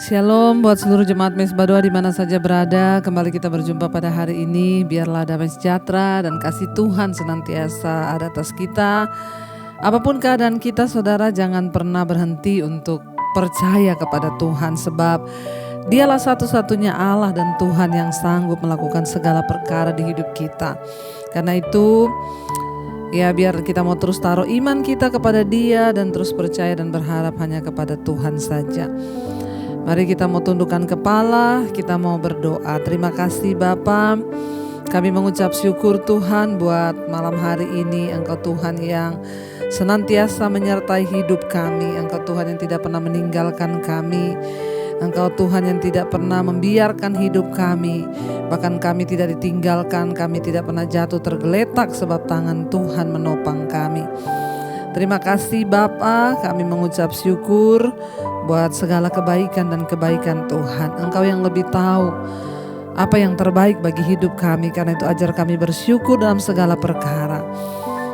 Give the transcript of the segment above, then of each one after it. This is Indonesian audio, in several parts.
Shalom buat seluruh jemaat Mesbah Doa di mana saja berada. Kembali kita berjumpa pada hari ini. Biarlah damai sejahtera dan kasih Tuhan senantiasa ada atas kita. Apapun keadaan kita, saudara, jangan pernah berhenti untuk percaya kepada Tuhan, sebab Dialah satu-satunya Allah dan Tuhan yang sanggup melakukan segala perkara di hidup kita. Karena itu, ya biar kita mau terus taruh iman kita kepada Dia dan terus percaya dan berharap hanya kepada Tuhan saja. Mari kita mau tundukkan kepala, kita mau berdoa. Terima kasih Bapa, kami mengucap syukur Tuhan buat malam hari ini. Engkau Tuhan yang senantiasa menyertai hidup kami. Engkau Tuhan yang tidak pernah meninggalkan kami. Engkau Tuhan yang tidak pernah membiarkan hidup kami. Bahkan kami tidak ditinggalkan, kami tidak pernah jatuh tergeletak sebab tangan Tuhan menopang kami. Terima kasih Bapa, kami mengucap syukur buat segala kebaikan dan kebaikan Tuhan. Engkau yang lebih tahu apa yang terbaik bagi hidup kami. Karena itu ajar kami bersyukur dalam segala perkara.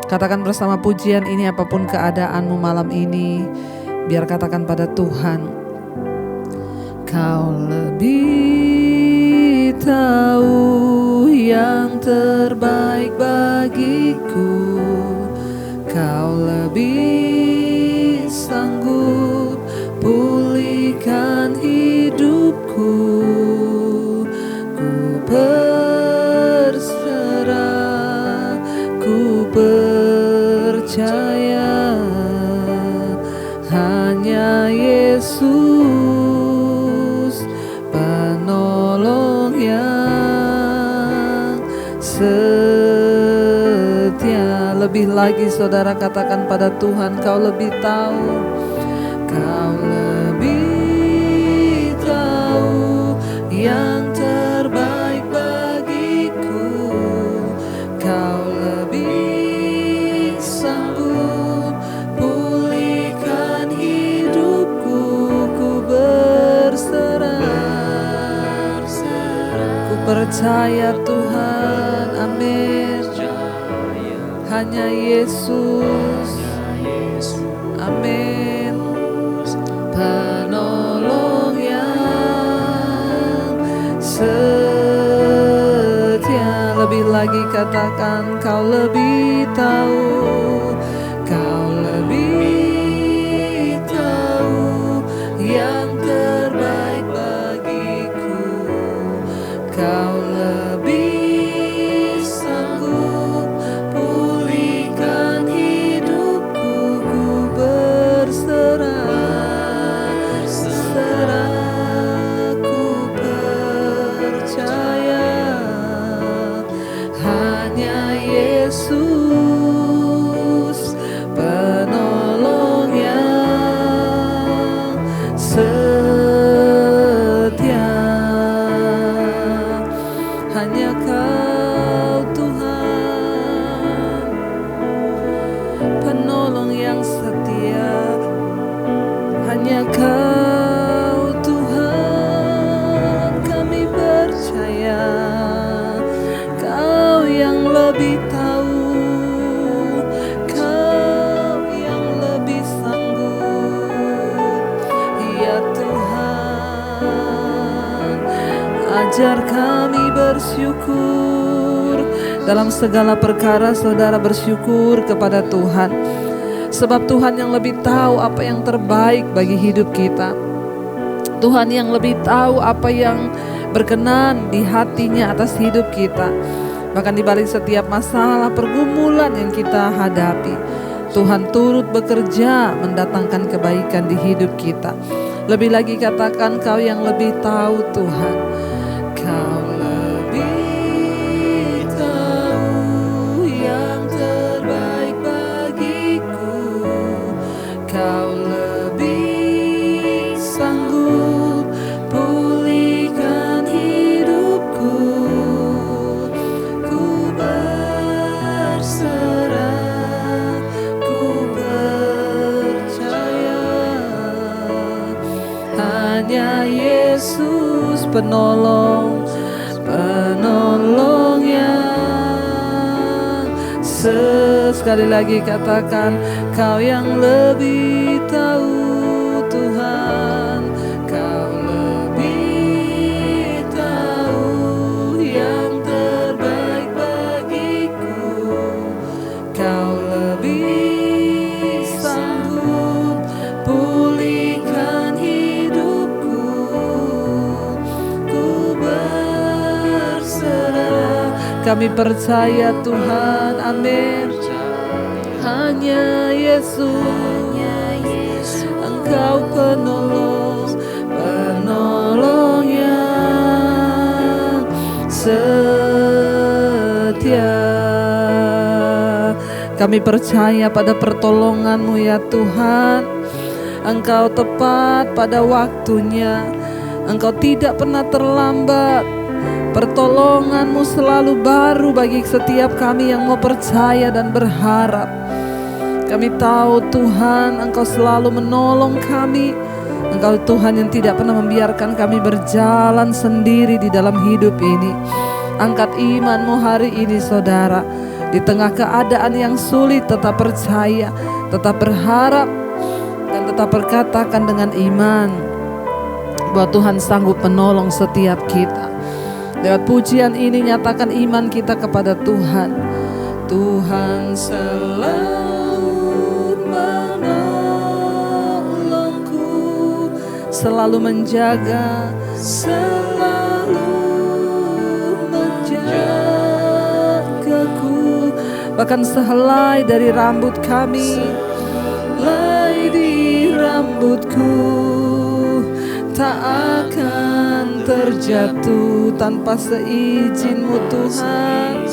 Katakan bersama pujian ini, apapun keadaanmu malam ini, biar katakan pada Tuhan, Kau lebih tahu yang terbaik bagiku. Kau lebih sanggup pulihkan hidupku. Ku berserah, ku percaya hanya Yesus penolong yang setia. Lebih lagi saudara katakan pada Tuhan, Kau lebih tahu. Kau lebih tahu yang terbaik bagiku. Kau lebih sanggup pulihkan hidupku. Ku berserah, ku percaya Tuhan, amin. Hanya Yesus, amin, penolong yang setia. Lebih lagi katakan, Kau lebih tahu. Kau lebih tahu yang terbaik bagiku. Kau lebih sanggup pulihkan hidupku. Ku berserah, ku percaya hanya Yesus penolong yang setia. Hanya Kau Tuhan penolong yang setia. Hanya Kau Tuhan kami percaya. Kau yang lebih tahu, Kau yang lebih sanggup. Ya Tuhan, ajar kami bersyukur dalam segala perkara. Saudara bersyukur kepada Tuhan, sebab Tuhan yang lebih tahu apa yang terbaik bagi hidup kita. Tuhan yang lebih tahu apa yang berkenan di hatinya atas hidup kita. Bahkan di balik setiap masalah pergumulan yang kita hadapi, Tuhan turut bekerja mendatangkan kebaikan di hidup kita. Lebih lagi katakan, Kau yang lebih tahu Tuhan. Kau lebih tahu yang terbaik bagiku. Kau lebih sanggup pulihkan hidupku. Ku berserah, ku percaya hanya Yesus penolong yang sekali lagi katakan, Kau yang lebih tahu Tuhan. Kau kami percaya Tuhan. Amin. Hanya Yesus, Engkau penolong, penolong yang setia. Kami percaya pada pertolongan-Mu ya Tuhan. Engkau tepat pada waktunya. Engkau tidak pernah terlambat. Pertolongan-Mu selalu baru bagi setiap kami yang mau percaya dan berharap. Kami tahu Tuhan, Engkau selalu menolong kami. Engkau Tuhan yang tidak pernah membiarkan kami berjalan sendiri di dalam hidup ini. Angkat iman-Mu hari ini saudara. Di tengah keadaan yang sulit tetap percaya, tetap berharap, dan tetap berkatakan dengan iman bahwa Tuhan sanggup menolong setiap kita. Lewat pujian ini nyatakan iman kita kepada Tuhan. Tuhan selalu menolongku, selalu menjaga, selalu menjagaku. Bahkan sehelai dari rambut kami, helai di rambutku tak akan terjatuh tanpa seizin-Mu Tuhan.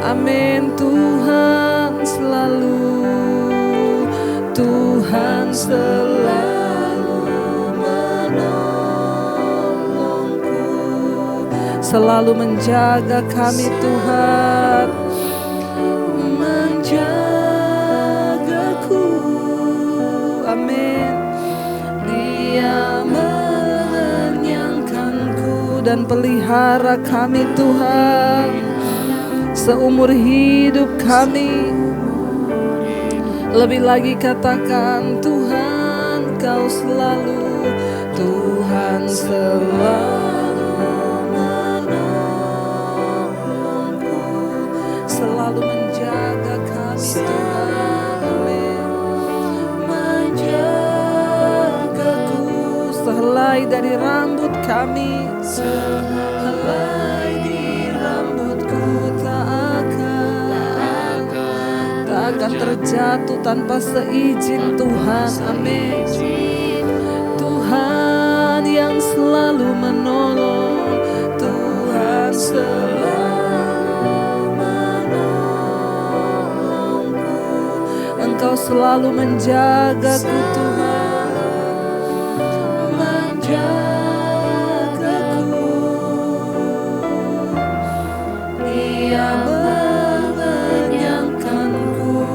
Amin. Tuhan selalu, Tuhan selalu menolongku, selalu menjaga kami Tuhan, menjagaku. Amin. Dia mengenyangkanku dan pelihara kami Tuhan seumur hidup kami. Lebih lagi katakan Tuhan, Kau selalu, Tuhan selalu menolongku, selalu menjaga kami Tuhan. Amin. Menjagaku, sehelai dari rambut kami, sehelai di rambutku tak akan terjatuh tanpa seizin Tuhan. Amin. Tuhan yang selalu menolong, Tuhan selalu menolongku, Engkau selalu menjagaku Tuhan, menjagaku. Dia mengenyangkanku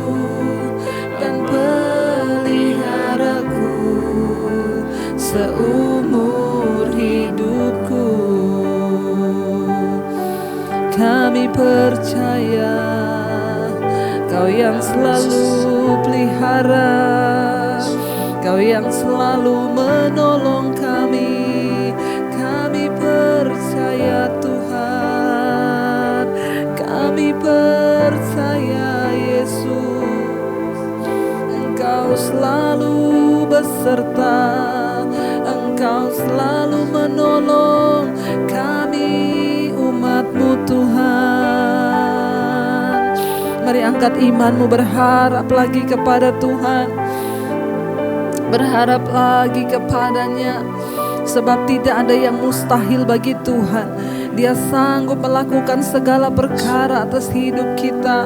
dan peliharaku seumur hidupku. Kami percaya Kau yang selalu pelihara, Kau yang selalu menolong kami. Kami percaya Tuhan, kami percaya Yesus, Engkau selalu beserta, Engkau selalu menolong kami umat-Mu Tuhan. Mari angkat iman-Mu, berharap lagi kepada Tuhan, berharap lagi kepadanya, sebab tidak ada yang mustahil bagi Tuhan. Dia sanggup melakukan segala perkara atas hidup kita.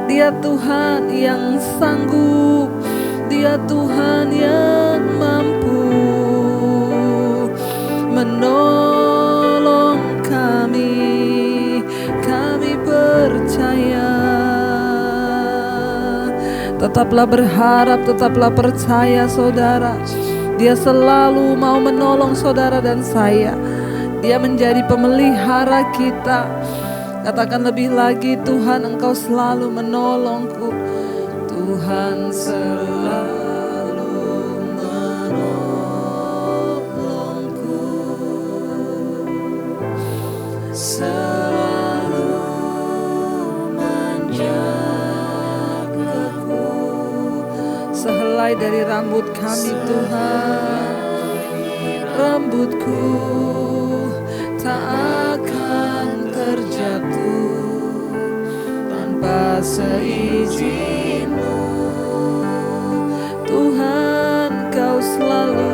Dia Tuhan yang sanggup, Dia Tuhan yang mampu menolong kami. Kami percaya. Tetaplah berharap, tetaplah percaya saudara. Dia selalu mau menolong saudara dan saya. Dia menjadi pemelihara kita. Katakan lebih lagi, Tuhan Engkau selalu menolongku. Tuhan selalu menolongku, selalu menjagaku. Sehelai dari rambut kami Tuhan, rambutku tak akan terjatuh seizin-Mu. Tuhan, Kau selalu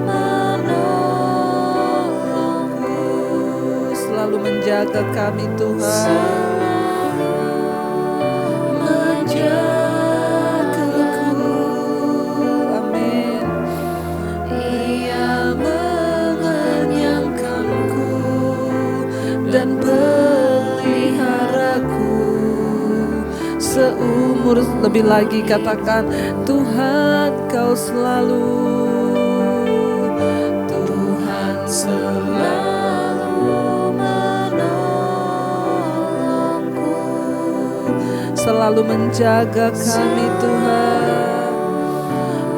menolongku, selalu menjaga kami Tuhan. Dan peliharaku seumur, lebih lagi katakan, Tuhan Kau selalu, Tuhan selalu menolongku, selalu menjaga kami Tuhan,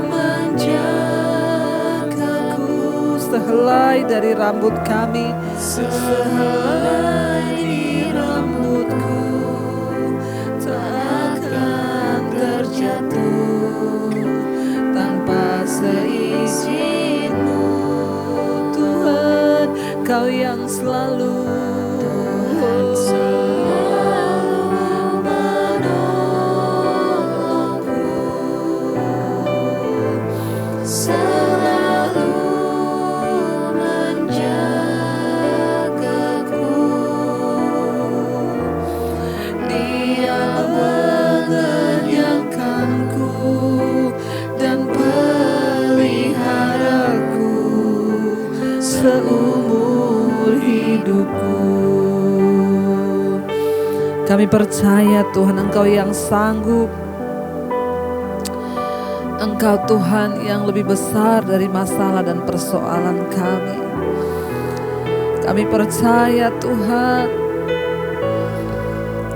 menjagaku sehelai dari rambut kami, sehelai di rambutku tak akan terjatuh tanpa seizin-Mu. Tuhan, Kau yang selalu menolongku, selalu menjagaku. Dia mengenyangkanku dan peliharaku seumur hidupku. Kami percaya Tuhan, Engkau yang sanggup. Engkau Tuhan yang lebih besar dari masalah dan persoalan kami. Kami percaya Tuhan,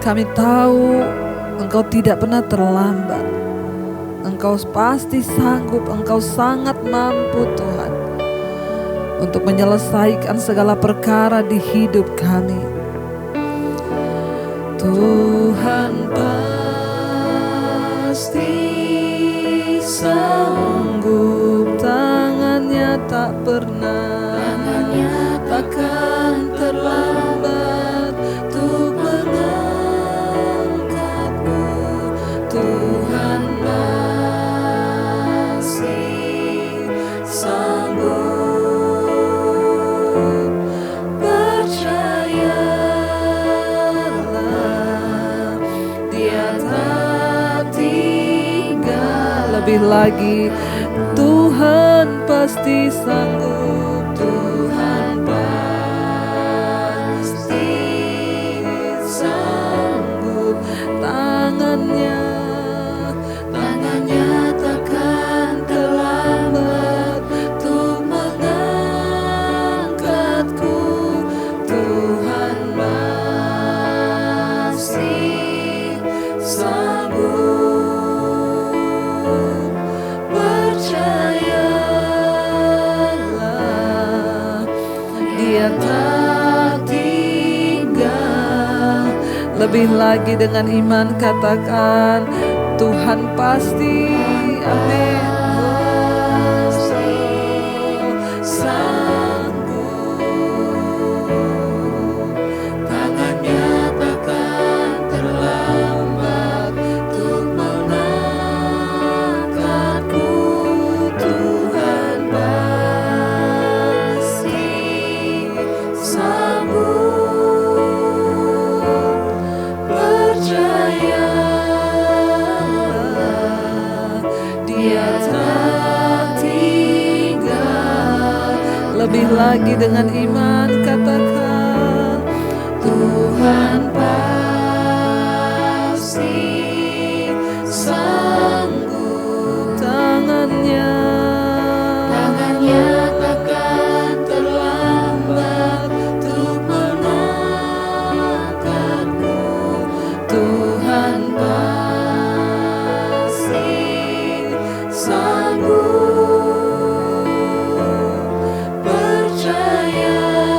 kami tahu Engkau tidak pernah terlambat. Engkau pasti sanggup, Engkau sangat mampu Tuhan untuk menyelesaikan segala perkara di hidup kami. Tuhan pasti sanggup, tangannya tak pernah, takkan terlambat untuk mengangkatku. Tuhan masih sanggup, percayalah, Dia tak tinggal. Lebih lagi, Tuhan pasti sanggup, Tuhan pasti sanggup, tangannya takkan terlambat untuk mengangkatku. Tuhan masih sanggup, percayalah, Dia tak tinggal. Lebih lagi dengan iman katakan, Tuhan pasti, amin, sanggup, tangannya takkan terlambat untuk mengangkatku. Tuhan pasti sanggup, percayalah, Dia tak tinggal. Lebih lagi dengan iman katakan, Tuhan pasti sanggup, tangannya takkan terlambat untuk mengangkatku. Tuhan pasti sanggup, percayalah,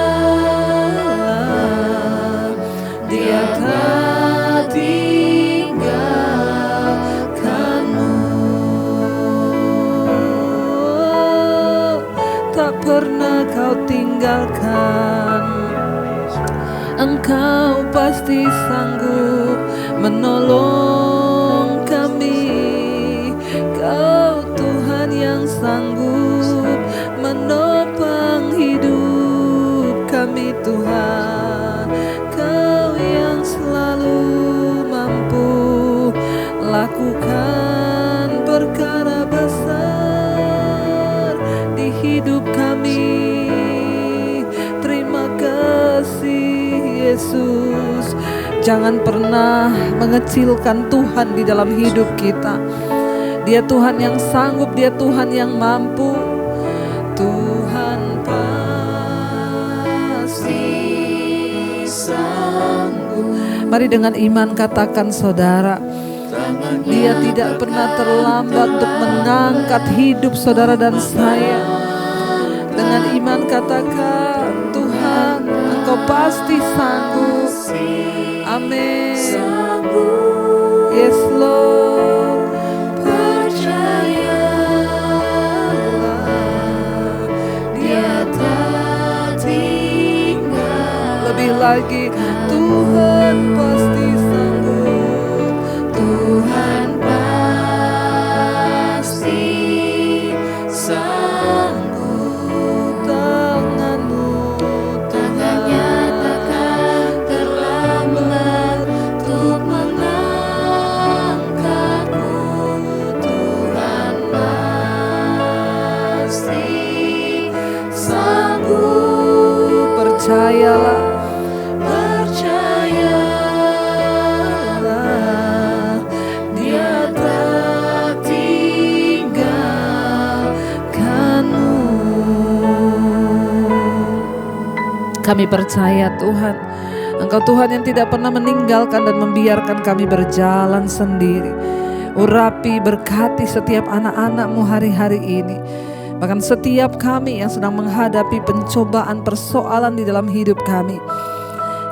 Engkau pasti sanggup menolong kami. Kau Tuhan yang sanggup menopang hidup kami Tuhan. Kau yang selalu mampu lakukan perkara besar di hidup kami. Terima kasih Yesus. Jangan pernah mengecilkan Tuhan di dalam hidup kita. Dia Tuhan yang sanggup, Dia Tuhan yang mampu. Tuhan pasti sanggup. Mari dengan iman katakan saudara, Dia tidak pernah terlambat untuk mengangkat hidup saudara dan saya. Dengan iman katakan, Tuhan, Engkau pasti sanggup. Amin. Yes Lord. Percayalah, Dia tak tinggal. Lebih lagi, Tuhan pasti sanggup. Tuhan pasti sanggup. Tangan-Mu Tangannya takkan terlambat untuk mengangkatmu. Tuhan pasti sanggup. Percayalah, percayalah, Dia tak tinggalkanmu. Kami percaya Tuhan, Engkau Tuhan yang tidak pernah meninggalkan dan membiarkan kami berjalan sendiri. Urapi, berkati setiap anak-anak-Mu hari-hari ini. Bahkan setiap kami yang sedang menghadapi pencobaan, persoalan di dalam hidup kami.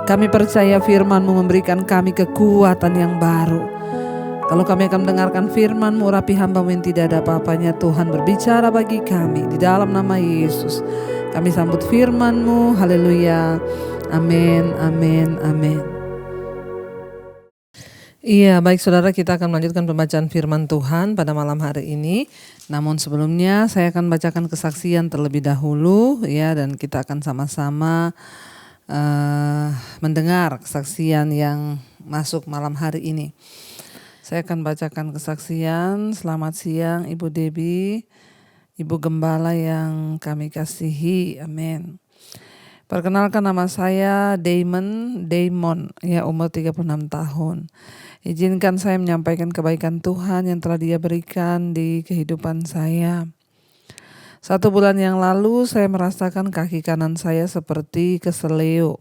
Kami percaya firman-Mu memberikan kami kekuatan yang baru. Kalau kami akan mendengarkan firman-Mu, urapi hamba-Mu yang tidak ada apa-apanya. Tuhan berbicara bagi kami di dalam nama Yesus. Kami sambut firman-Mu, haleluya, amin, amin, amin. Iya, baik saudara, kita akan melanjutkan pembacaan firman Tuhan pada malam hari ini. Namun sebelumnya saya akan bacakan kesaksian terlebih dahulu ya, dan kita akan sama-sama mendengar kesaksian yang masuk malam hari ini. Saya akan bacakan kesaksian. Selamat siang Ibu Debbie, Ibu Gembala yang kami kasihi, amin. Perkenalkan, nama saya Damon, ya, umur 36 tahun. Izinkan saya menyampaikan kebaikan Tuhan yang telah Dia berikan di kehidupan saya. 1 bulan yang lalu saya merasakan kaki kanan saya seperti keseleo.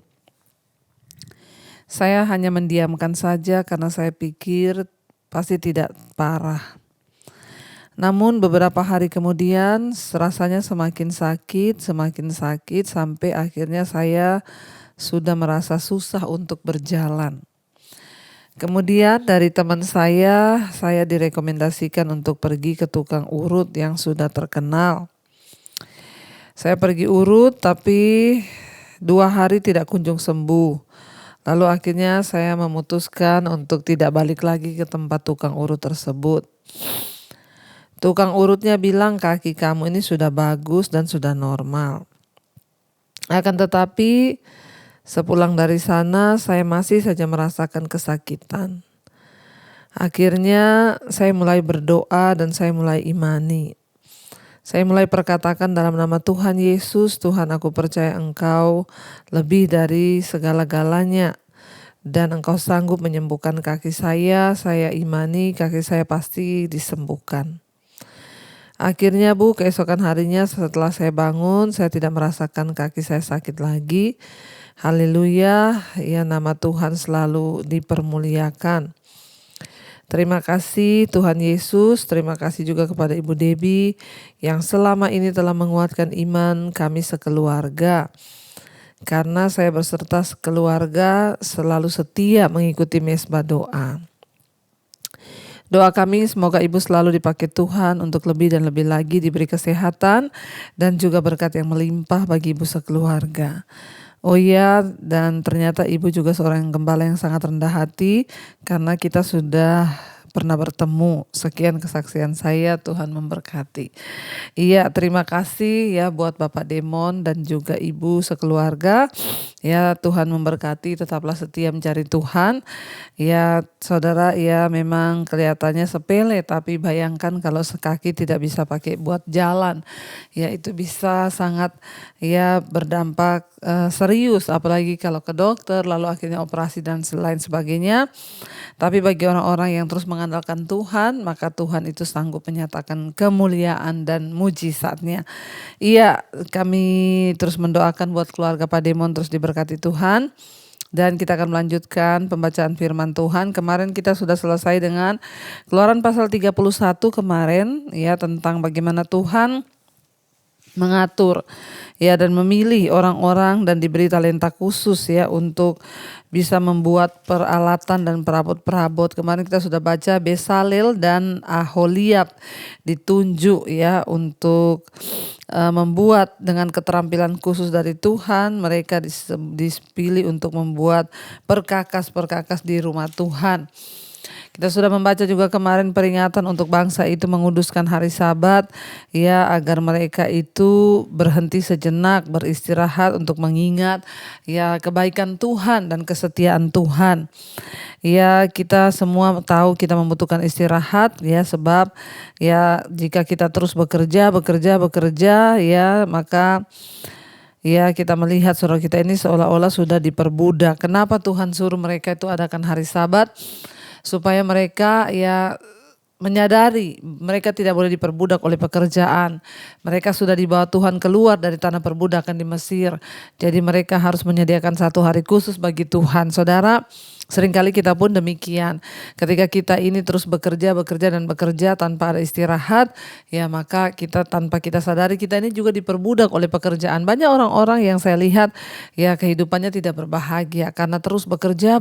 Saya hanya mendiamkan saja karena saya pikir pasti tidak parah. Namun beberapa hari kemudian rasanya semakin sakit sampai akhirnya saya sudah merasa susah untuk berjalan. Kemudian dari teman saya direkomendasikan untuk pergi ke tukang urut yang sudah terkenal. Saya pergi urut tapi 2 hari tidak kunjung sembuh. Lalu akhirnya saya memutuskan untuk tidak balik lagi ke tempat tukang urut tersebut. Tukang urutnya bilang kaki kamu ini sudah bagus dan sudah normal. Akan tetapi sepulang dari sana saya masih saja merasakan kesakitan. Akhirnya saya mulai berdoa dan saya mulai imani. Saya mulai perkatakan dalam nama Tuhan Yesus, Tuhan, aku percaya Engkau lebih dari segala-galanya. Dan Engkau sanggup menyembuhkan kaki saya imani kaki saya pasti disembuhkan. Akhirnya Bu, keesokan harinya setelah saya bangun, saya tidak merasakan kaki saya sakit lagi. Haleluya, ya, nama Tuhan selalu dipermuliakan. Terima kasih Tuhan Yesus, terima kasih juga kepada Ibu Debbie yang selama ini telah menguatkan iman kami sekeluarga. Karena saya berserta sekeluarga selalu setia mengikuti mesbah doa. Doa kami semoga Ibu selalu dipakai Tuhan untuk lebih dan lebih lagi diberi kesehatan dan juga berkat yang melimpah bagi Ibu sekeluarga. Oh iya, dan ternyata ibu juga seorang gembala yang sangat rendah hati karena kita sudah pernah bertemu. Sekian kesaksian saya, Tuhan memberkati. Iya, terima kasih ya buat Bapak Demon dan juga Ibu sekeluarga. Ya, Tuhan memberkati, tetaplah setia mencari Tuhan. Ya, saudara, ya memang kelihatannya sepele, tapi bayangkan kalau sekaki tidak bisa pakai buat jalan. Ya, itu bisa sangat ya berdampak serius, apalagi kalau ke dokter, lalu akhirnya operasi dan lain sebagainya. Tapi bagi orang-orang yang terus mengandalkan Tuhan, maka Tuhan itu sanggup menyatakan kemuliaan dan mujizatnya. Iya, kami terus mendoakan buat keluarga Pak Demon terus diberkati Tuhan. Dan kita akan melanjutkan pembacaan firman Tuhan. Kemarin kita sudah selesai dengan Keluaran pasal 31 kemarin ya, tentang bagaimana Tuhan mengatur ya dan memilih orang-orang dan diberi talenta khusus ya untuk bisa membuat peralatan dan perabot-perabot. Kemarin kita sudah baca Besalel dan Aholiab ditunjuk ya untuk membuat dengan keterampilan khusus dari Tuhan. Mereka dipilih untuk membuat perkakas-perkakas di rumah Tuhan. Kita sudah membaca juga kemarin peringatan untuk bangsa itu menguduskan hari Sabat ya, agar mereka itu berhenti sejenak, beristirahat untuk mengingat ya kebaikan Tuhan dan kesetiaan Tuhan. Ya, kita semua tahu kita membutuhkan istirahat ya, sebab ya jika kita terus bekerja ya, maka ya kita melihat saudara kita ini seolah-olah sudah diperbudak. Kenapa Tuhan suruh mereka itu adakan hari Sabat? Supaya mereka ya menyadari mereka tidak boleh diperbudak oleh pekerjaan. Mereka sudah dibawa Tuhan keluar dari tanah perbudakan di Mesir. Jadi mereka harus menyediakan satu hari khusus bagi Tuhan. Saudara, seringkali kita pun demikian. Ketika kita ini terus bekerja tanpa ada istirahat, ya maka kita tanpa kita sadari kita ini juga diperbudak oleh pekerjaan. Banyak orang-orang yang saya lihat ya kehidupannya tidak berbahagia karena terus bekerja.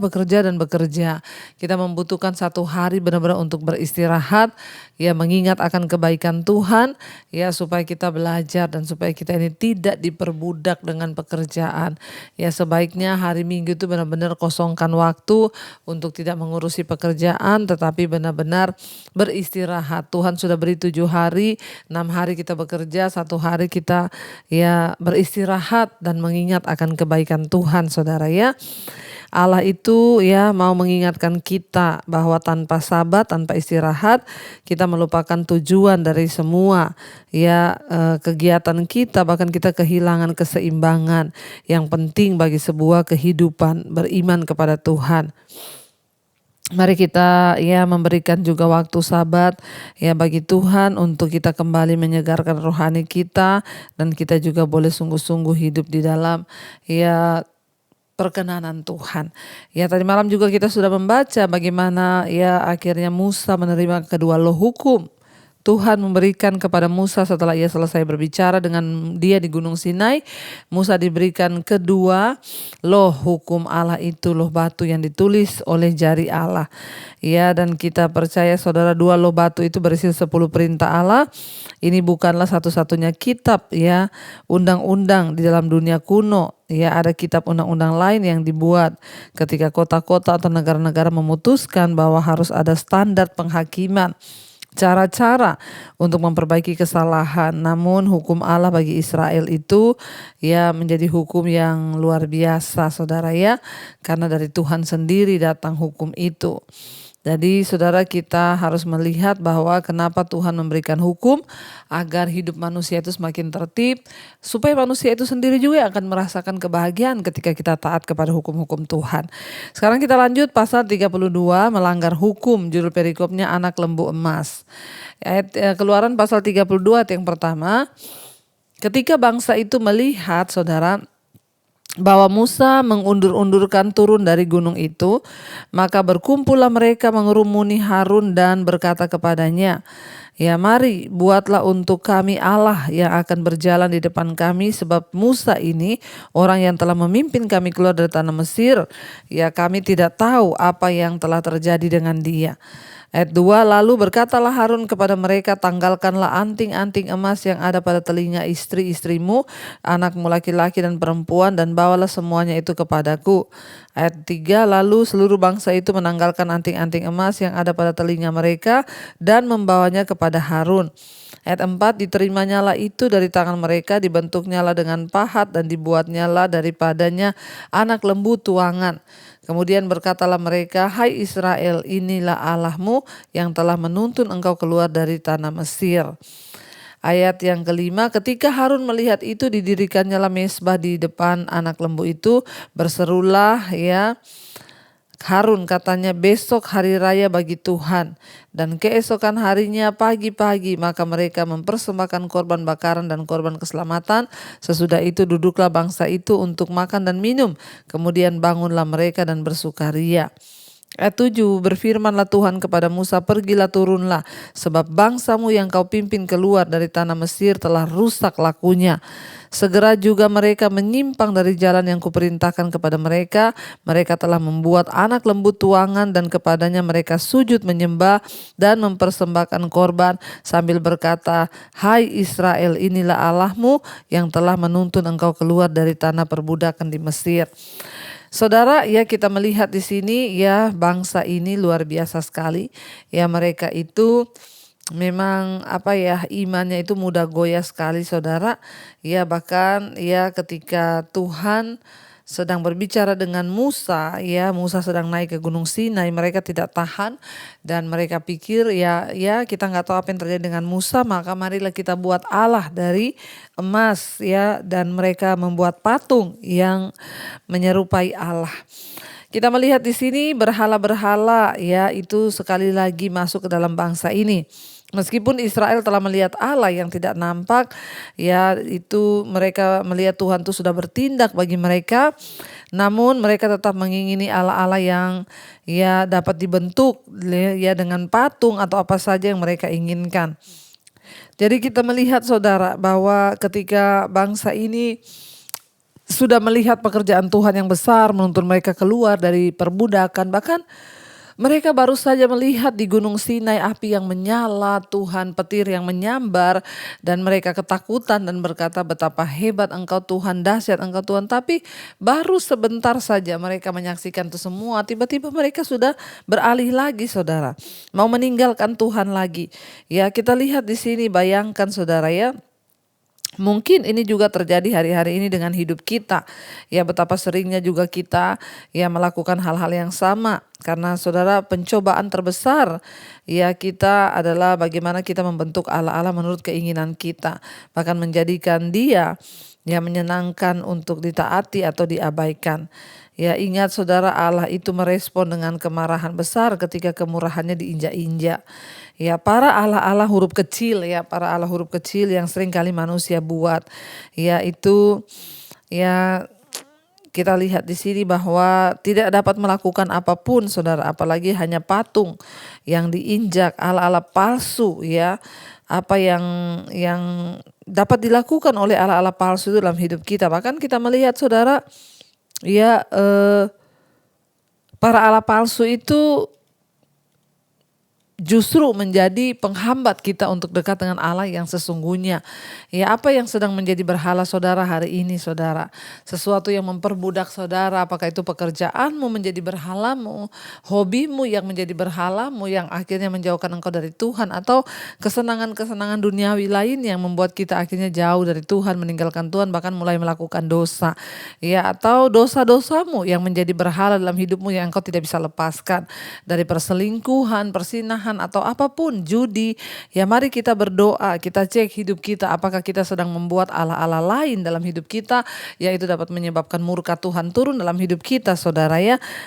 Kita membutuhkan satu hari benar-benar untuk beristirahat, ya mengingat akan kebaikan Tuhan, ya supaya kita belajar dan supaya kita ini tidak diperbudak dengan pekerjaan. Ya sebaiknya hari Minggu itu benar-benar kosongkan waktu untuk tidak mengurusi pekerjaan, tetapi benar-benar beristirahat. Tuhan sudah beri 7 hari, 6 hari kita bekerja, 1 hari kita ya beristirahat dan mengingat akan kebaikan Tuhan, saudara ya. Allah itu ya mau mengingatkan kita bahwa tanpa Sabat, tanpa istirahat, kita melupakan tujuan dari semua ya kegiatan kita, bahkan kita kehilangan keseimbangan yang penting bagi sebuah kehidupan beriman kepada Tuhan. Mari kita ya memberikan juga waktu Sabat ya bagi Tuhan untuk kita kembali menyegarkan rohani kita, dan kita juga boleh sungguh-sungguh hidup di dalam ya perkenanan Tuhan. Ya tadi malam juga kita sudah membaca bagaimana ya akhirnya Musa menerima kedua loh hukum. Tuhan memberikan kepada Musa setelah ia selesai berbicara dengan dia di Gunung Sinai. Musa diberikan kedua loh hukum Allah itu, loh batu yang ditulis oleh jari Allah. Ya, dan kita percaya saudara, 2 loh batu itu berisi 10 perintah Allah. Ini bukanlah satu-satunya kitab ya undang-undang di dalam dunia kuno. Ya, ada kitab undang-undang lain yang dibuat ketika kota-kota atau negara-negara memutuskan bahwa harus ada standar penghakiman, cara-cara untuk memperbaiki kesalahan. Namun hukum Allah bagi Israel itu ya menjadi hukum yang luar biasa, saudara ya, karena dari Tuhan sendiri datang hukum itu. Jadi saudara, kita harus melihat bahwa kenapa Tuhan memberikan hukum, agar hidup manusia itu semakin tertib, supaya manusia itu sendiri juga akan merasakan kebahagiaan ketika kita taat kepada hukum-hukum Tuhan. Sekarang kita lanjut pasal 32, melanggar hukum, judul perikopnya anak lembu emas. Keluaran pasal 32 yang pertama, ketika bangsa itu melihat saudara bahwa Musa mengundur-undurkan turun dari gunung itu, maka berkumpullah mereka mengerumuni Harun dan berkata kepadanya, ya mari buatlah untuk kami Allah yang akan berjalan di depan kami, sebab Musa ini orang yang telah memimpin kami keluar dari tanah Mesir, ya kami tidak tahu apa yang telah terjadi dengan dia. Ayat 2, lalu berkatalah Harun kepada mereka, tanggalkanlah anting-anting emas yang ada pada telinga istri-istrimu, anakmu laki-laki dan perempuan, dan bawalah semuanya itu kepadaku. Ayat 3, lalu seluruh bangsa itu menanggalkan anting-anting emas yang ada pada telinga mereka dan membawanya kepada Harun. Ayat 4, diterimanya itu dari tangan mereka, dibentuknyalah dengan pahat dan dibuatnyalah daripadanya anak lembu tuangan. Kemudian berkatalah mereka, hai Israel, inilah Allahmu yang telah menuntun engkau keluar dari tanah Mesir. Ayat yang kelima, ketika Harun melihat itu, didirikannya mezbah di depan anak lembu itu, berserulah Harun, katanya, besok hari raya bagi Tuhan, dan keesokan harinya pagi-pagi maka mereka mempersembahkan korban bakaran dan korban keselamatan. Sesudah itu duduklah bangsa itu untuk makan dan minum, kemudian bangunlah mereka dan bersukaria. Ayat 7, berfirmanlah Tuhan kepada Musa, pergilah turunlah, sebab bangsamu yang kau pimpin keluar dari tanah Mesir telah rusak lakunya. Segera juga mereka menyimpang dari jalan yang kuperintahkan kepada mereka. Mereka telah membuat anak lembu tuangan dan kepadanya mereka sujud menyembah dan mempersembahkan korban sambil berkata, hai Israel, inilah Allahmu yang telah menuntun engkau keluar dari tanah perbudakan di Mesir. Saudara, kita melihat di sini bangsa ini luar biasa sekali. Mereka itu memang imannya itu mudah goyah sekali, saudara. Bahkan ketika Tuhan sedang berbicara dengan Musa, Musa sedang naik ke Gunung Sinai, mereka tidak tahan dan mereka pikir kita nggak tahu apa yang terjadi dengan Musa, maka marilah kita buat Allah dari emas, dan mereka membuat patung yang menyerupai Allah. Kita melihat di sini berhala-berhala itu sekali lagi masuk ke dalam bangsa ini. Meskipun Israel telah melihat Allah yang tidak nampak, itu mereka melihat Tuhan itu sudah bertindak bagi mereka, namun mereka tetap mengingini Allah-Allah yang dapat dibentuk dengan patung atau apa saja yang mereka inginkan. Jadi kita melihat, saudara, bahwa ketika bangsa ini sudah melihat pekerjaan Tuhan yang besar menuntun mereka keluar dari perbudakan, bahkan mereka baru saja melihat di Gunung Sinai api yang menyala, Tuhan, petir yang menyambar, dan mereka ketakutan dan berkata, betapa hebat engkau Tuhan, dahsyat engkau Tuhan. Tapi baru sebentar saja mereka menyaksikan itu semua, tiba-tiba mereka sudah beralih lagi, saudara, mau meninggalkan Tuhan lagi. Kita lihat di sini, bayangkan, saudara, mungkin ini juga terjadi hari-hari ini dengan hidup kita. Betapa seringnya juga kita melakukan hal-hal yang sama. Karena, saudara, pencobaan terbesar kita adalah bagaimana kita membentuk Allah-Allah menurut keinginan kita. Bahkan menjadikan dia menyenangkan untuk ditaati atau diabaikan. Ingat, saudara, Allah itu merespon dengan kemarahan besar ketika kemurahannya diinjak-injak. Para Allah-Allah huruf kecil, para Allah huruf kecil yang sering kali manusia buat. Itu kita lihat di sini bahwa tidak dapat melakukan apapun, saudara, apalagi hanya patung yang diinjak, Allah-Allah palsu, apa yang dapat dilakukan oleh Allah-Allah palsu itu dalam hidup kita. Bahkan kita melihat, saudara, para Allah palsu itu justru menjadi penghambat kita untuk dekat dengan Allah yang sesungguhnya. Apa yang sedang menjadi berhala saudara hari ini, saudara? Sesuatu yang memperbudak saudara, apakah itu pekerjaanmu menjadi berhalamu, hobimu yang menjadi berhalamu yang akhirnya menjauhkan engkau dari Tuhan, atau kesenangan-kesenangan duniawi lain yang membuat kita akhirnya jauh dari Tuhan, meninggalkan Tuhan, bahkan mulai melakukan dosa. Atau dosa-dosamu yang menjadi berhala dalam hidupmu yang engkau tidak bisa lepaskan, dari perselingkuhan, persinahan, atau apapun, judi. Mari kita berdoa, kita cek hidup kita, apakah kita sedang membuat Allah-Allah lain dalam hidup kita, yaitu dapat menyebabkan murka Tuhan turun dalam hidup kita, saudara.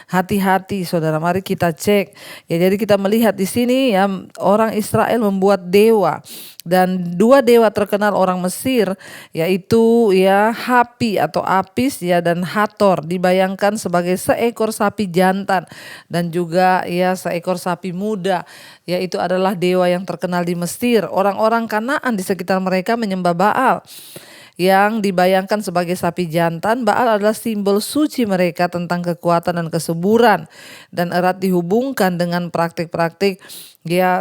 Hati-hati, saudara, mari kita cek. Jadi kita melihat di sini orang Israel membuat dewa, dan dua dewa terkenal orang Mesir, yaitu Hapi atau Apis dan Hator, dibayangkan sebagai seekor sapi jantan dan juga seekor sapi muda. Itu adalah dewa yang terkenal di Mesir. Orang-orang Kanaan di sekitar mereka menyembah Baal. yang dibayangkan sebagai sapi jantan. Baal adalah simbol suci mereka tentang kekuatan dan kesuburan, dan erat dihubungkan dengan praktik-praktik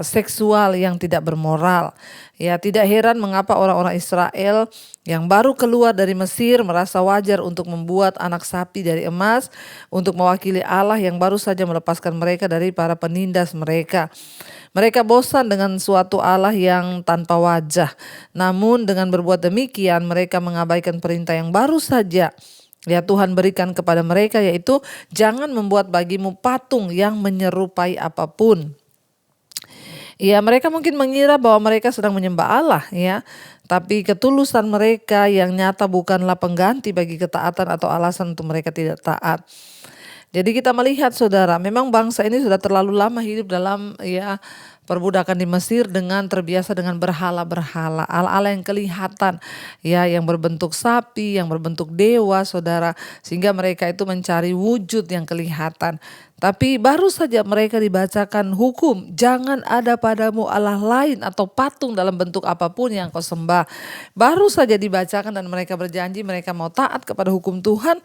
seksual yang tidak bermoral. Ya, tidak heran mengapa orang-orang Israel yang baru keluar dari Mesir merasa wajar untuk membuat anak sapi dari emas untuk mewakili Allah yang baru saja melepaskan mereka dari para penindas mereka. Mereka bosan dengan suatu Allah yang tanpa wajah. Namun dengan berbuat demikian mereka mengabaikan perintah yang baru saja Tuhan berikan kepada mereka, yaitu jangan membuat bagimu patung yang menyerupai apapun. Mereka mungkin mengira bahwa mereka sedang menyembah Allah, tapi ketulusan mereka yang nyata bukanlah pengganti bagi ketaatan atau alasan untuk mereka tidak taat. Jadi kita melihat saudara, memang bangsa ini sudah terlalu lama hidup dalam perbudakan di Mesir dengan terbiasa dengan berhala-berhala, ala-ala yang kelihatan, yang berbentuk sapi, yang berbentuk dewa, saudara, sehingga mereka itu mencari wujud yang kelihatan. Tapi baru saja mereka dibacakan hukum, jangan ada padamu Allah lain atau patung dalam bentuk apapun yang kau sembah. Baru saja dibacakan dan mereka berjanji mereka mau taat kepada hukum Tuhan,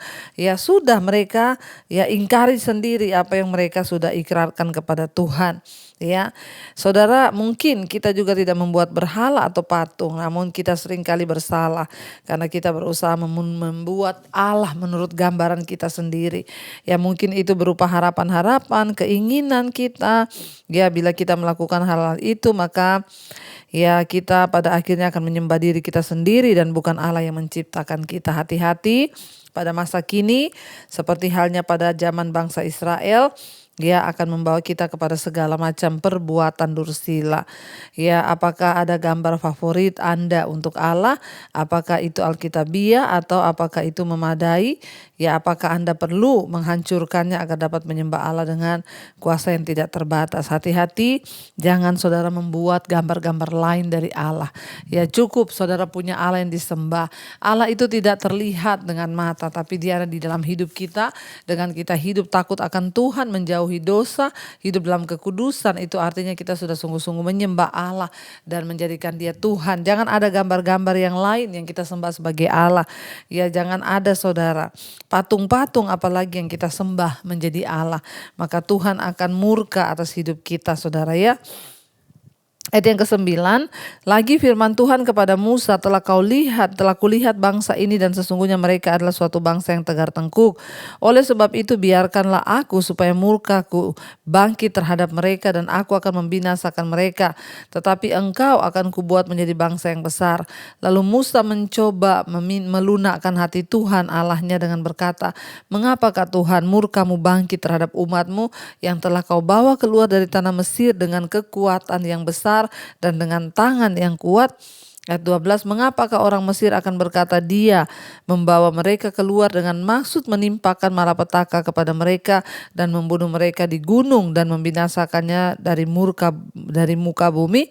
sudah mereka ingkari sendiri apa yang mereka sudah ikrarkan kepada Tuhan. Saudara, mungkin kita juga tidak membuat berhala atau patung, namun kita seringkali bersalah karena kita berusaha membuat Allah menurut gambaran kita sendiri. Mungkin itu berupa harapan-harapan, keinginan kita. Bila kita melakukan hal-hal itu, maka kita pada akhirnya akan menyembah diri kita sendiri dan bukan Allah yang menciptakan kita. Hati-hati pada masa kini, seperti halnya pada zaman bangsa Israel, akan membawa kita kepada segala macam perbuatan dursila. Apakah ada gambar favorit Anda untuk Allah? Apakah itu Alkitabiah atau apakah itu memadai? Apakah Anda perlu menghancurkannya agar dapat menyembah Allah dengan kuasa yang tidak terbatas? Hati-hati, jangan saudara membuat gambar-gambar lain dari Allah. Cukup saudara punya Allah yang disembah. Allah itu tidak terlihat dengan mata, tapi Dia ada di dalam hidup kita. Dengan kita hidup takut akan Tuhan, menjauhi dosa, hidup dalam kekudusan, itu artinya kita sudah sungguh-sungguh menyembah Allah dan menjadikan Dia Tuhan. Jangan ada gambar-gambar yang lain yang kita sembah sebagai Allah. Jangan ada saudara patung-patung apalagi yang kita sembah menjadi Allah. Maka Tuhan akan murka atas hidup kita, saudara. Ayat yang ke-9, lagi firman Tuhan kepada Musa, telah kulihat bangsa ini dan sesungguhnya mereka adalah suatu bangsa yang tegar tengkuk. Oleh sebab itu biarkanlah aku supaya murkaku bangkit terhadap mereka dan aku akan membinasakan mereka. Tetapi engkau akan kubuat menjadi bangsa yang besar. Lalu Musa mencoba melunakkan hati Tuhan Allahnya dengan berkata, mengapakah Tuhan murkamu bangkit terhadap umatmu yang telah kau bawa keluar dari tanah Mesir dengan kekuatan yang besar dan dengan tangan yang kuat? Ayat 12, mengapakah orang Mesir akan berkata Dia membawa mereka keluar dengan maksud menimpakan malapetaka kepada mereka dan membunuh mereka di gunung dan membinasakannya dari muka bumi?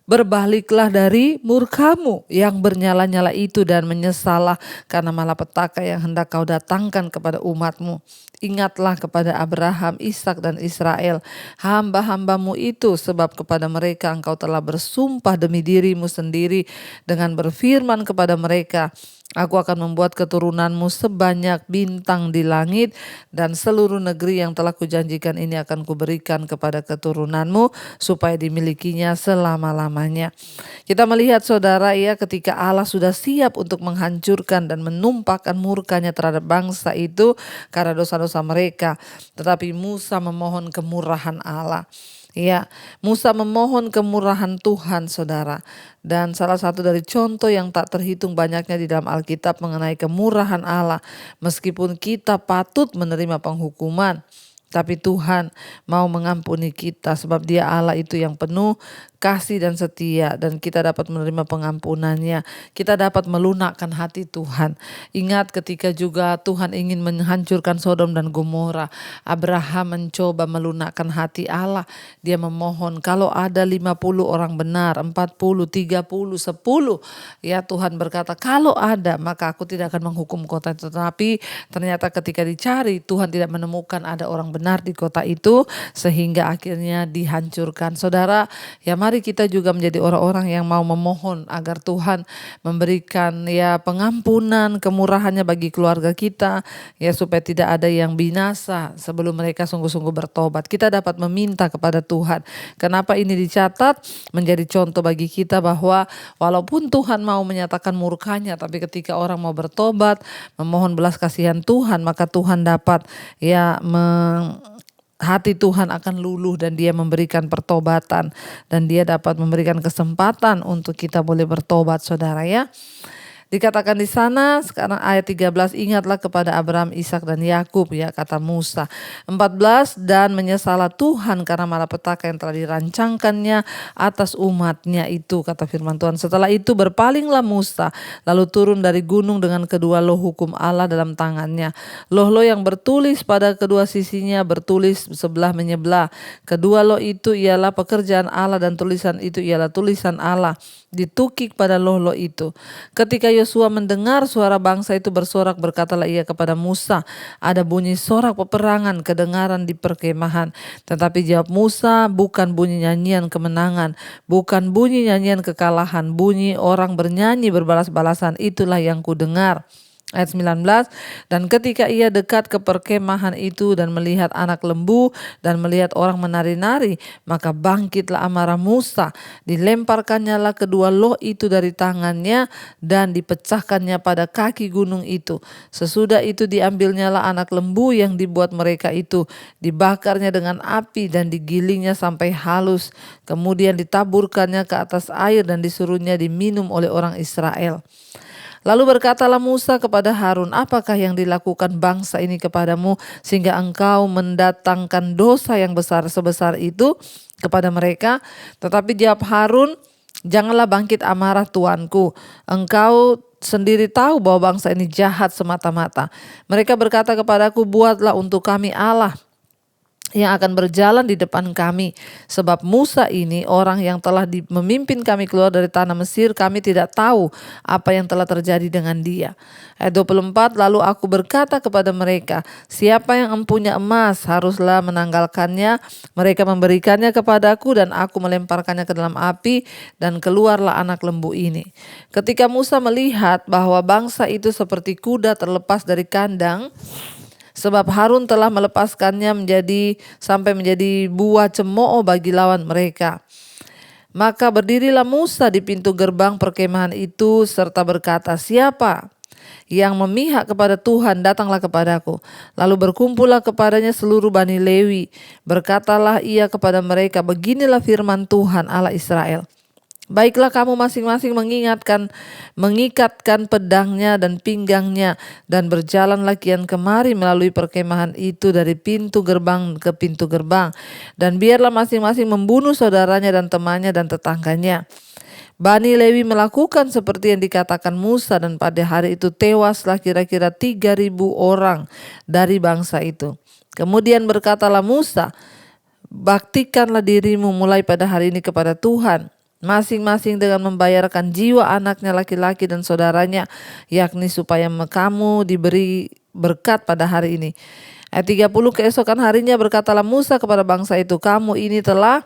Berbaliklah dari murkamu yang bernyala-nyala itu dan menyesallah karena malapetaka yang hendak kau datangkan kepada umatmu. Ingatlah kepada Abraham, Ishak dan Israel, hamba-hambamu itu, sebab kepada mereka engkau telah bersumpah demi dirimu sendiri dengan berfirman kepada mereka, aku akan membuat keturunanmu sebanyak bintang di langit dan seluruh negeri yang telah kujanjikan ini akan kuberikan kepada keturunanmu supaya dimilikinya selama-lamanya. Kita melihat saudara ketika Allah sudah siap untuk menghancurkan dan menumpahkan murkanya terhadap bangsa itu karena dosa-dosa mereka. Tetapi Musa memohon kemurahan Allah. Musa memohon kemurahan Tuhan, saudara. Dan salah satu dari contoh yang tak terhitung banyaknya di dalam Alkitab mengenai kemurahan Allah, meskipun kita patut menerima penghukuman, tapi Tuhan mau mengampuni kita sebab Dia Allah itu yang penuh kasih dan setia, dan kita dapat menerima pengampunannya. Kita dapat melunakkan hati Tuhan. Ingat ketika juga Tuhan ingin menghancurkan Sodom dan Gomora, Abraham mencoba melunakkan hati Allah. Dia memohon kalau ada 50 orang benar, 40, 30, 10. Tuhan berkata kalau ada maka aku tidak akan menghukum kota itu. Tetapi ternyata ketika dicari Tuhan tidak menemukan ada orang benar di kota itu sehingga akhirnya dihancurkan. Saudara, mari mari kita juga menjadi orang-orang yang mau memohon agar Tuhan memberikan ya pengampunan, kemurahannya bagi keluarga kita, ya supaya tidak ada yang binasa sebelum mereka sungguh-sungguh bertobat. Kita dapat meminta kepada Tuhan. Kenapa ini dicatat? Menjadi contoh bagi kita bahwa walaupun Tuhan mau menyatakan murkanya, tapi ketika orang mau bertobat, memohon belas kasihan Tuhan, maka Tuhan dapat ya hati Tuhan akan luluh dan dia memberikan pertobatan dan dia dapat memberikan kesempatan untuk kita boleh bertobat, saudara ya. Dikatakan di sana sekarang ayat 13, ingatlah kepada Abraham, Ishak dan Yakub ya, kata Musa. 14, dan menyesalah Tuhan karena malapetaka yang telah dirancangkannya atas umatnya itu, kata firman Tuhan. Setelah itu berpalinglah Musa lalu turun dari gunung dengan kedua loh hukum Allah dalam tangannya. Loh-loh yang bertulis pada kedua sisinya bertulis sebelah menyebelah. Kedua loh itu ialah pekerjaan Allah dan tulisan itu ialah tulisan Allah ditukik pada loh-loh itu. Ketika Yosua mendengar suara bangsa itu bersorak, berkatalah ia kepada Musa, ada bunyi sorak peperangan kedengaran di perkemahan. Tetapi jawab Musa, bukan bunyi nyanyian kemenangan, bukan bunyi nyanyian kekalahan, bunyi orang bernyanyi berbalas-balasan, itulah yang kudengar. Ayat 19, dan ketika ia dekat ke perkemahan itu dan melihat anak lembu dan melihat orang menari-nari, maka bangkitlah amarah Musa, dilemparkannya lah kedua loh itu dari tangannya dan dipecahkannya pada kaki gunung itu. Sesudah itu diambilnyalah anak lembu yang dibuat mereka itu, dibakarnya dengan api dan digilingnya sampai halus, kemudian ditaburkannya ke atas air dan disuruhnya diminum oleh orang Israel. Lalu berkatalah Musa kepada Harun, apakah yang dilakukan bangsa ini kepadamu sehingga engkau mendatangkan dosa yang besar sebesar itu kepada mereka? Tetapi jawab Harun, janganlah bangkit amarah tuanku, engkau sendiri tahu bahwa bangsa ini jahat semata-mata. Mereka berkata kepadaku, buatlah untuk kami Allah yang akan berjalan di depan kami. Sebab Musa ini orang yang telah memimpin kami keluar dari tanah Mesir, kami tidak tahu apa yang telah terjadi dengan dia. Ayat 24, lalu aku berkata kepada mereka, siapa yang empunya emas haruslah menanggalkannya. Mereka memberikannya kepadaku dan aku melemparkannya ke dalam api dan keluarlah anak lembu ini. Ketika Musa melihat bahwa bangsa itu seperti kuda terlepas dari kandang, sebab Harun telah melepaskannya sampai menjadi buah cemooh bagi lawan mereka. Maka berdirilah Musa di pintu gerbang perkemahan itu serta berkata, siapa yang memihak kepada Tuhan, datanglah kepadaku. Lalu berkumpullah kepadanya seluruh Bani Lewi. Berkatalah ia kepada mereka, beginilah firman Tuhan Allah Israel. Baiklah kamu masing-masing mengikatkan pedangnya dan pinggangnya dan berjalanlah kian kemari melalui perkemahan itu dari pintu gerbang ke pintu gerbang. Dan biarlah masing-masing membunuh saudaranya dan temannya dan tetangganya. Bani Lewi melakukan seperti yang dikatakan Musa dan pada hari itu tewaslah kira-kira 3.000 orang dari bangsa itu. Kemudian berkatalah Musa, baktikanlah dirimu mulai pada hari ini kepada Tuhan, masing-masing dengan membayarkan jiwa anaknya laki-laki dan saudaranya, yakni supaya kamu diberi berkat pada hari ini. Ayat 30, keesokan harinya berkatalah Musa kepada bangsa itu, kamu ini telah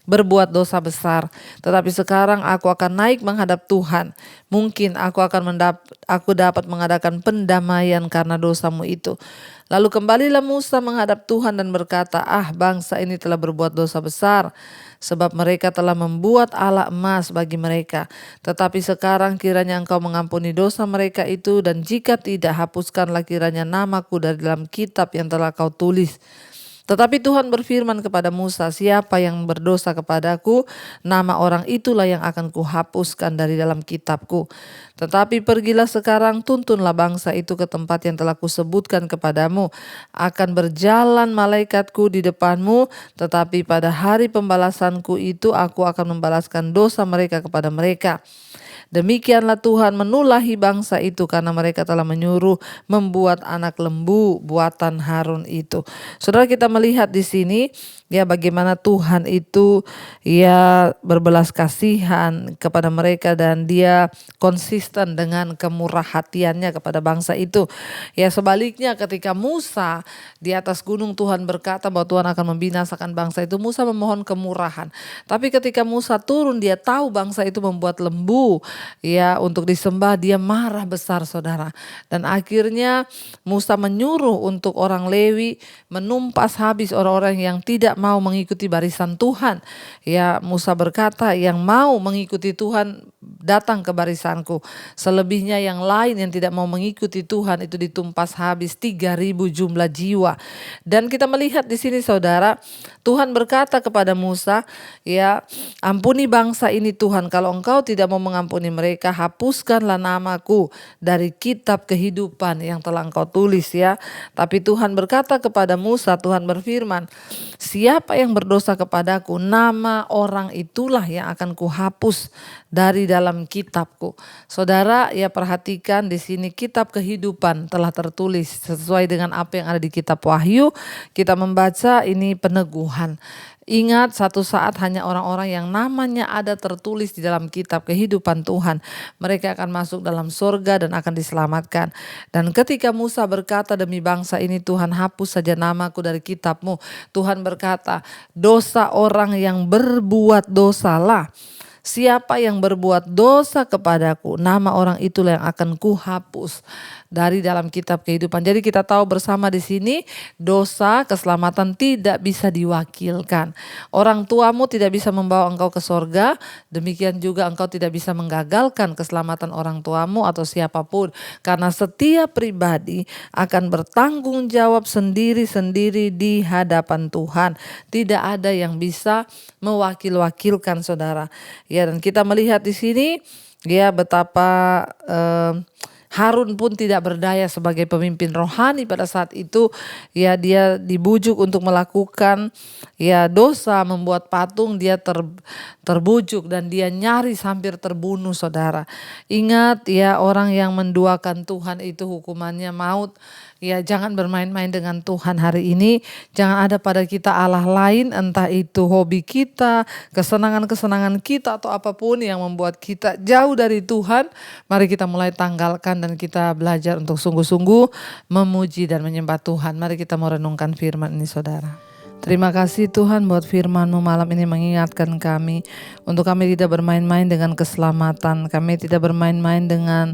berbuat dosa besar, tetapi sekarang aku akan naik menghadap Tuhan. Mungkin aku dapat mengadakan pendamaian karena dosamu itu. Lalu kembalilah Musa menghadap Tuhan dan berkata, bangsa ini telah berbuat dosa besar, sebab mereka telah membuat Allah emas bagi mereka. Tetapi sekarang kiranya engkau mengampuni dosa mereka itu, dan jika tidak, hapuskanlah kiranya namaku dari dalam kitab yang telah kau tulis. Tetapi Tuhan berfirman kepada Musa, siapa yang berdosa kepadaku, nama orang itulah yang akan kuhapuskan dari dalam kitabku. Tetapi pergilah sekarang, tuntunlah bangsa itu ke tempat yang telah kusebutkan kepadamu. Akan berjalan malaikatku di depanmu, tetapi pada hari pembalasanku itu aku akan membalaskan dosa mereka kepada mereka Demikianlah Tuhan menulahi bangsa itu karena mereka telah menyuruh membuat anak lembu buatan Harun itu. Saudara, kita melihat di sini ya bagaimana Tuhan itu ya berbelas kasihan kepada mereka dan dia konsisten dengan kemurah hatiannya kepada bangsa itu. Ya sebaliknya ketika Musa di atas gunung Tuhan berkata bahwa Tuhan akan membinasakan bangsa itu, Musa memohon kemurahan. Tapi ketika Musa turun, dia tahu bangsa itu membuat lembu ya untuk disembah, dia marah besar saudara. Dan akhirnya Musa menyuruh untuk orang Lewi menumpas habis orang-orang yang tidak mau mengikuti barisan Tuhan. Ya Musa berkata, yang mau mengikuti Tuhan datang ke barisanku. Selebihnya yang lain yang tidak mau mengikuti Tuhan itu ditumpas habis 3.000 jumlah jiwa. Dan kita melihat di sini saudara, Tuhan berkata kepada Musa, ya ampuni bangsa ini Tuhan, kalau engkau tidak mau mengampuni mereka, hapuskanlah namaku dari kitab kehidupan yang telah engkau tulis ya. Tapi Tuhan berkata kepada Musa, Tuhan berfirman, siapa yang berdosa kepadaku, nama orang itulah yang akan kuhapus dari dalam kitabku. Saudara ya perhatikan di sini kitab kehidupan telah tertulis sesuai dengan apa yang ada di kitab Wahyu. Kita membaca ini peneguhan. Ingat satu saat hanya orang-orang yang namanya ada tertulis di dalam kitab kehidupan Tuhan, mereka akan masuk dalam surga dan akan diselamatkan. Dan ketika Musa berkata, demi bangsa ini Tuhan hapus saja namaku dari kitabmu, Tuhan berkata, dosa orang yang berbuat dosalah. Siapa yang berbuat dosa kepadaku, nama orang itulah yang akan kuhapus dari dalam kitab kehidupan. Jadi kita tahu bersama di sini dosa, keselamatan tidak bisa diwakilkan. Orang tuamu tidak bisa membawa engkau ke sorga, demikian juga engkau tidak bisa menggagalkan keselamatan orang tuamu atau siapapun. Karena setiap pribadi akan bertanggung jawab sendiri-sendiri di hadapan Tuhan. Tidak ada yang bisa mewakil-wakilkan saudara. Ya, dan kita melihat di sini ya betapa Harun pun tidak berdaya sebagai pemimpin rohani pada saat itu. Ya dia dibujuk untuk melakukan ya dosa, membuat patung, dia terbujuk dan dia nyaris hampir terbunuh saudara. Ingat ya, orang yang menduakan Tuhan itu hukumannya maut. Ya jangan bermain-main dengan Tuhan hari ini. Jangan ada pada kita Allah lain, entah itu hobi kita, kesenangan-kesenangan kita atau apapun yang membuat kita jauh dari Tuhan. Mari kita mulai tanggalkan dan kita belajar untuk sungguh-sungguh memuji dan menyembah Tuhan. Mari kita mau renungkan firman ini saudara. Terima kasih Tuhan buat firman-Mu malam ini mengingatkan kami untuk kami tidak bermain-main dengan keselamatan. Kami tidak bermain-main dengan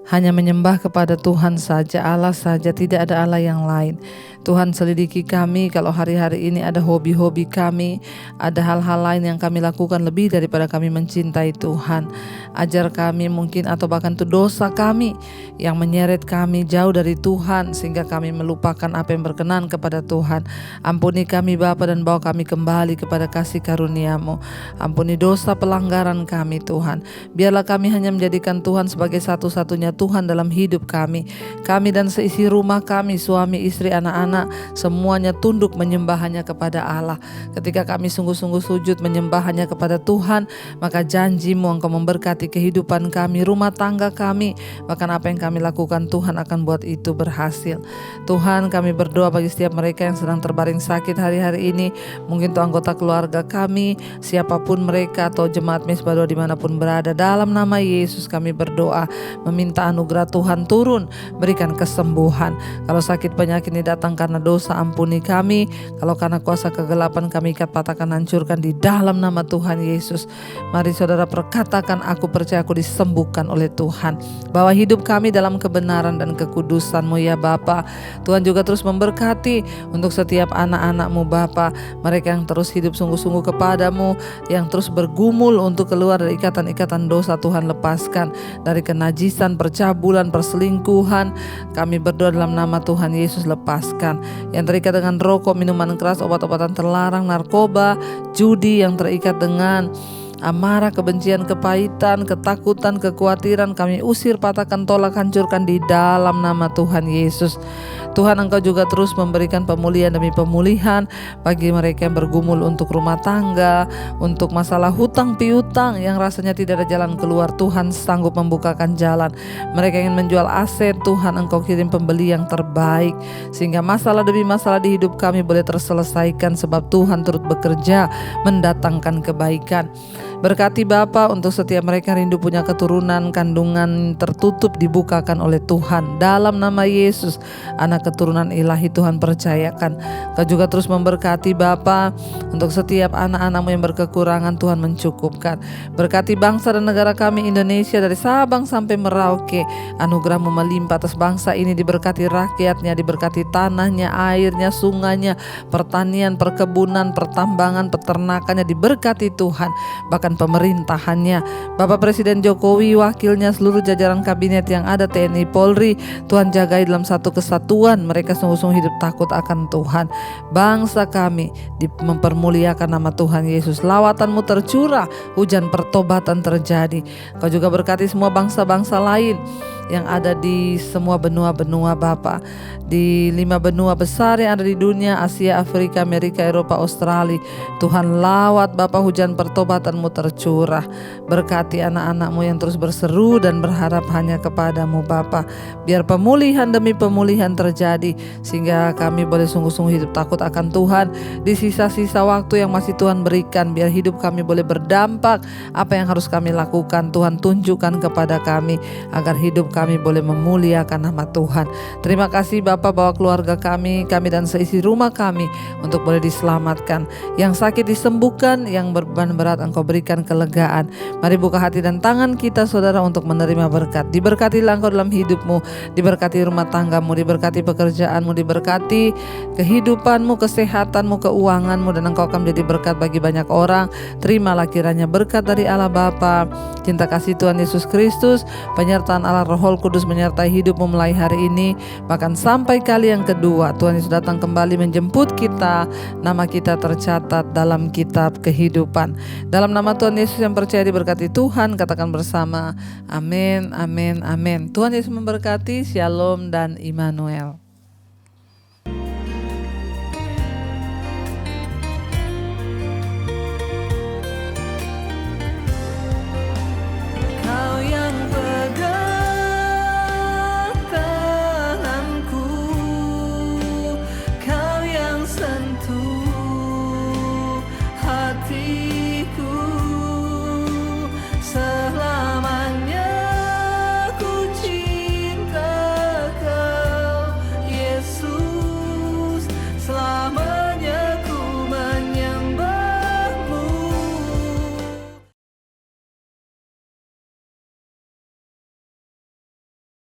hanya menyembah kepada Tuhan saja, Allah saja, tidak ada Allah yang lain. Tuhan selidiki kami kalau hari-hari ini ada hobi-hobi kami, ada hal-hal lain yang kami lakukan lebih daripada kami mencintai Tuhan. Ajar kami mungkin atau bahkan itu dosa kami yang menyeret kami jauh dari Tuhan sehingga kami melupakan apa yang berkenan kepada Tuhan. Ampuni kami Bapa dan bawa kami kembali kepada kasih karunia-Mu. Ampuni dosa pelanggaran kami Tuhan. Biarlah kami hanya menjadikan Tuhan sebagai satu-satunya Tuhan dalam hidup kami. Kami dan seisi rumah kami, suami, istri, anak-anak, semuanya tunduk menyembah hanya kepada Allah. Ketika kami sungguh-sungguh sujud menyembah hanya kepada Tuhan, maka janji-Mu Engkau memberkati kehidupan kami, rumah tangga kami, bahkan apa yang kami lakukan Tuhan akan buat itu berhasil. Tuhan, kami berdoa bagi setiap mereka yang sedang terbaring sakit hari-hari ini, mungkin itu anggota keluarga kami, siapapun mereka atau jemaat Mezbah Doa dimanapun berada, dalam nama Yesus kami berdoa, meminta anugerah Tuhan turun, berikan kesembuhan. Kalau sakit penyakit ini datang karena dosa, ampuni kami. Kalau karena kuasa kegelapan, kami ikat, patahkan, hancurkan di dalam nama Tuhan Yesus. Mari saudara perkatakan, aku percaya aku disembuhkan oleh Tuhan. Bawa hidup kami dalam kebenaran dan kekudusan-Mu ya Bapa. Tuhan juga terus memberkati untuk setiap anak-anak-Mu Bapa, mereka yang terus hidup sungguh-sungguh kepadamu, yang terus bergumul untuk keluar dari ikatan-ikatan dosa. Tuhan lepaskan dari kenajisan, percabulan, perselingkuhan. Kami berdoa dalam nama Tuhan Yesus, lepaskan yang terikat dengan rokok, minuman keras, obat-obatan terlarang, narkoba, judi, yang terikat dengan amarah, kebencian, kepahitan, ketakutan, kekhawatiran kami usir, patahkan, tolak, hancurkan di dalam nama Tuhan Yesus. Tuhan, Engkau juga terus memberikan pemulihan demi pemulihan bagi mereka yang bergumul untuk rumah tangga, untuk masalah hutang piutang yang rasanya tidak ada jalan keluar. Tuhan sanggup membukakan jalan. Mereka ingin menjual aset, Tuhan Engkau kirim pembeli yang terbaik sehingga masalah demi masalah di hidup kami boleh terselesaikan, sebab Tuhan turut bekerja mendatangkan kebaikan. Berkati Bapa untuk setiap mereka rindu punya keturunan, kandungan tertutup dibukakan oleh Tuhan dalam nama Yesus. Anak keturunan ilahi Tuhan percayakan. Kau juga terus memberkati Bapa untuk setiap anak-anak-Mu yang berkekurangan, Tuhan mencukupkan. Berkati bangsa dan negara kami Indonesia dari Sabang sampai Merauke. Anugerah-Mu melimpah atas bangsa ini, diberkati rakyatnya, diberkati tanahnya, airnya, sungainya, pertanian, perkebunan, pertambangan, peternakannya diberkati Tuhan. Bahkan pemerintahannya, Bapak Presiden Jokowi, wakilnya, seluruh jajaran kabinet yang ada, TNI, Polri, Tuhan jagai dalam satu kesatuan. Mereka sungguh-sungguh hidup takut akan Tuhan. Bangsa kami mempermuliakan nama Tuhan Yesus. Lawatan-Mu tercurah, hujan pertobatan terjadi. Kau juga berkati semua bangsa-bangsa lain yang ada di semua benua-benua Bapa, di 5 benua besar yang ada di dunia, Asia, Afrika, Amerika, Eropa, Australia. Tuhan lawat Bapa, hujan pertobatan-Mu tercurah. Berkati anak-anak-Mu yang terus berseru dan berharap hanya kepada-Mu Bapa. Biar pemulihan demi pemulihan terjadi sehingga kami boleh sungguh-sungguh hidup takut akan Tuhan di sisa-sisa waktu yang masih Tuhan berikan. Biar hidup kami boleh berdampak. Apa yang harus kami lakukan, Tuhan tunjukkan kepada kami agar hidup kami boleh memuliakan nama Tuhan. Terima kasih Bapa, bawa keluarga kami dan seisi rumah kami untuk boleh diselamatkan. Yang sakit disembuhkan, yang beban berat Engkau berikan kelegaan. Mari buka hati dan tangan kita saudara untuk menerima berkat. Diberkatilah Engkau dalam hidupmu, diberkati rumah tanggamu, diberkati pekerjaanmu, diberkati kehidupanmu, kesehatanmu, keuanganmu, dan Engkau akan menjadi berkat bagi banyak orang. Terimalah kiranya berkat dari Allah Bapa, cinta kasih Tuhan Yesus Kristus, penyertaan Allah Roh Kudus menyertai hidupmu mulai hari ini, bahkan sampai kali yang kedua Tuhan Yesus datang kembali menjemput kita. Nama kita tercatat dalam kitab kehidupan. Dalam nama Tuhan Yesus yang percaya diberkati Tuhan, katakan bersama, amin, amin, amin. Tuhan Yesus memberkati. Shalom dan Immanuel.